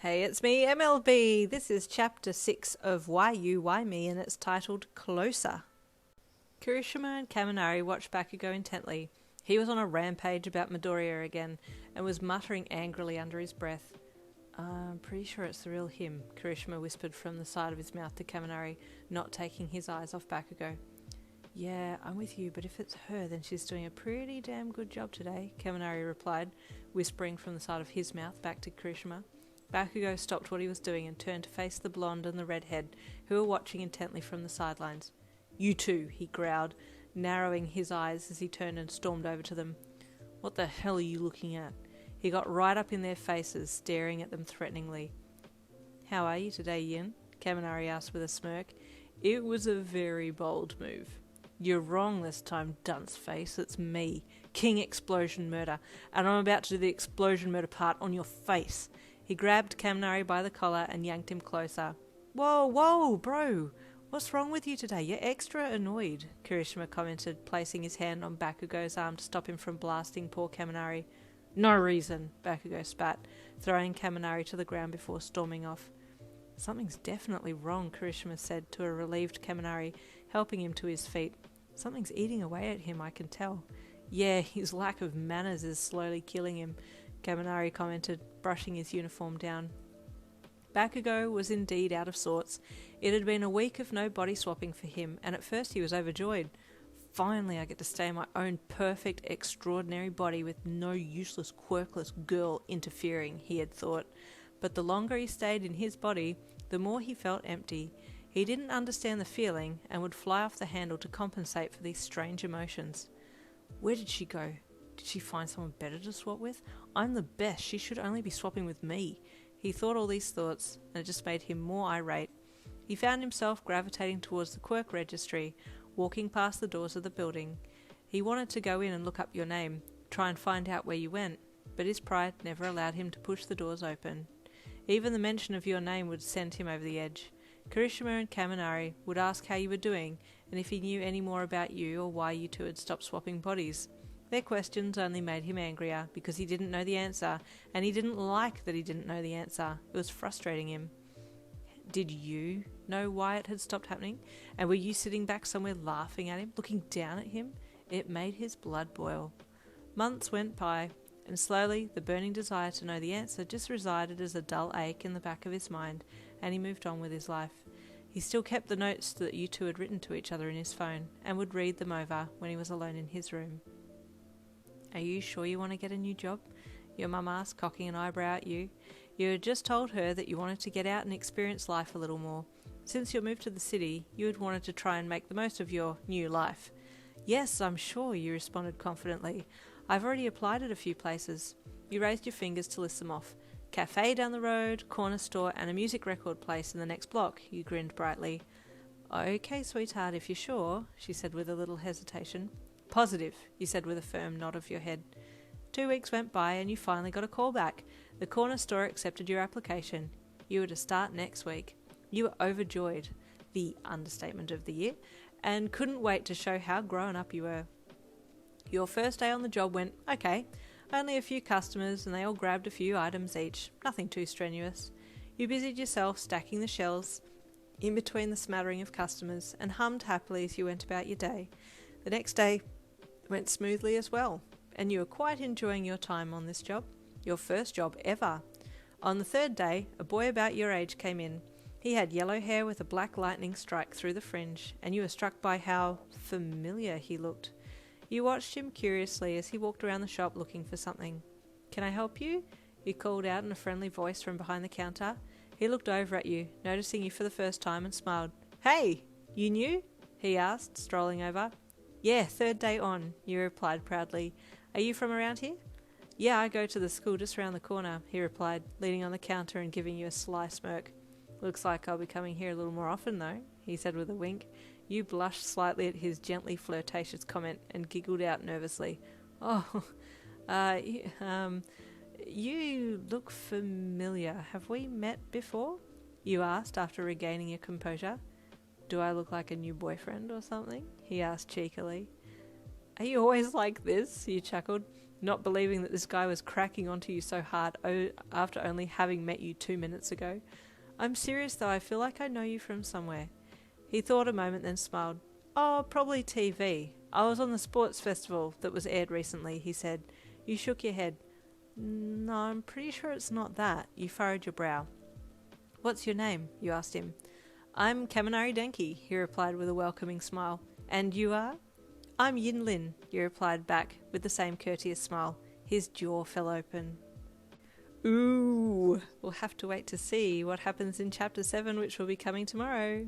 Hey, it's me, MLB. This is chapter 6 of Why You, Why Me, and it's titled Closer. Kirishima and Kaminari watched Bakugou intently. He was on a rampage about Midoriya again, and was muttering angrily under his breath. I'm pretty sure it's the real him, Kirishima whispered from the side of his mouth to Kaminari, not taking his eyes off Bakugou. Yeah, I'm with you, but if it's her, then she's doing a pretty damn good job today, Kaminari replied, whispering from the side of his mouth back to Kirishima. Bakugou stopped what he was doing and turned to face the blonde and the redhead, who were watching intently from the sidelines. You too, he growled, narrowing his eyes as he turned and stormed over to them. What the hell are you looking at? He got right up in their faces, staring at them threateningly. How are you today, Yin? Kaminari asked with a smirk. It was a very bold move. You're wrong this time, dunce face. It's me, King Explosion Murder, and I'm about to do the explosion murder part on your face. He grabbed Kaminari by the collar and yanked him closer. Whoa, bro! What's wrong with you today? You're extra annoyed, Kirishima commented, placing his hand on Bakugou's arm to stop him from blasting poor Kaminari. No reason, Bakugou spat, throwing Kaminari to the ground before storming off. Something's definitely wrong, Kirishima said to a relieved Kaminari, helping him to his feet. Something's eating away at him, I can tell. Yeah, his lack of manners is slowly killing him, Kaminari commented, brushing his uniform down. Bakugou was indeed out of sorts. It had been a week of no body swapping for him, and at first he was overjoyed. Finally I get to stay in my own perfect, extraordinary body with no useless, quirkless girl interfering, he had thought. But the longer he stayed in his body, the more he felt empty. He didn't understand the feeling, and would fly off the handle to compensate for these strange emotions. Where did she go? Did she find someone better to swap with? I'm the best. She should only be swapping with me. He thought all these thoughts, and it just made him more irate. He found himself gravitating towards the quirk registry, walking past the doors of the building. He wanted to go in and look up your name, try and find out where you went, but his pride never allowed him to push the doors open. Even the mention of your name would send him over the edge. Kirishima and Kaminari would ask how you were doing, and if he knew any more about you or why you two had stopped swapping bodies. Their questions only made him angrier, because he didn't know the answer, and he didn't like that he didn't know the answer. It was frustrating him. Did you know why it had stopped happening? And were you sitting back somewhere laughing at him, looking down at him? It made his blood boil. Months went by, and slowly the burning desire to know the answer just resided as a dull ache in the back of his mind, and he moved on with his life. He still kept the notes that you two had written to each other in his phone, and would read them over when he was alone in his room. Are you sure you want to get a new job? Your mum asked, cocking an eyebrow at you. You had just told her that you wanted to get out and experience life a little more. Since your move to the city, you had wanted to try and make the most of your new life. Yes, I'm sure, you responded confidently. I've already applied at a few places. You raised your fingers to list them off. Cafe down the road, corner store, and a music record place in the next block, you grinned brightly. Okay, sweetheart, if you're sure, she said with a little hesitation. Positive, you said with a firm nod of your head. 2 weeks went by and you finally got a call back. The corner store accepted your application. You were to start next week. You were overjoyed, the understatement of the year, and couldn't wait to show how grown up you were. Your first day on the job went okay. Only a few customers and they all grabbed a few items each. Nothing too strenuous. You busied yourself stacking the shelves in between the smattering of customers and hummed happily as you went about your day. The next day went smoothly as well, and you were quite enjoying your time on this job, your first job ever. On the third day, a boy about your age came in. He had yellow hair with a black lightning strike through the fringe, and you were struck by how familiar he looked. You watched him curiously as he walked around the shop looking for something. Can I help you? You called out in a friendly voice from behind the counter. He looked over at you, noticing you for the first time, and smiled. Hey, you new? He asked, strolling over. Yeah, third day on, you replied proudly. Are you from around here? Yeah, I go to the school just round the corner, he replied, leaning on the counter and giving you a sly smirk. Looks like I'll be coming here a little more often though, he said with a wink. You blushed slightly at his gently flirtatious comment and giggled out nervously. Oh, you look familiar. Have we met before? You asked after regaining your composure. Do I look like a new boyfriend or something? He asked cheekily. Are you always like this? You chuckled. not believing that this guy was cracking onto you so hard after only having met you 2 minutes ago. I'm serious though, I feel like I know you from somewhere. He thought a moment, then smiled. Oh, probably TV. I was on the sports festival that was aired recently, he said. You shook your head. No, I'm pretty sure it's not that. You furrowed your brow. What's your name? You asked him. I'm Kaminari Denki, he replied with a welcoming smile. And you are? I'm Yin Lin, he replied back with the same courteous smile. His jaw fell open. Ooh, we'll have to wait to see what happens in Chapter 7, which will be coming tomorrow.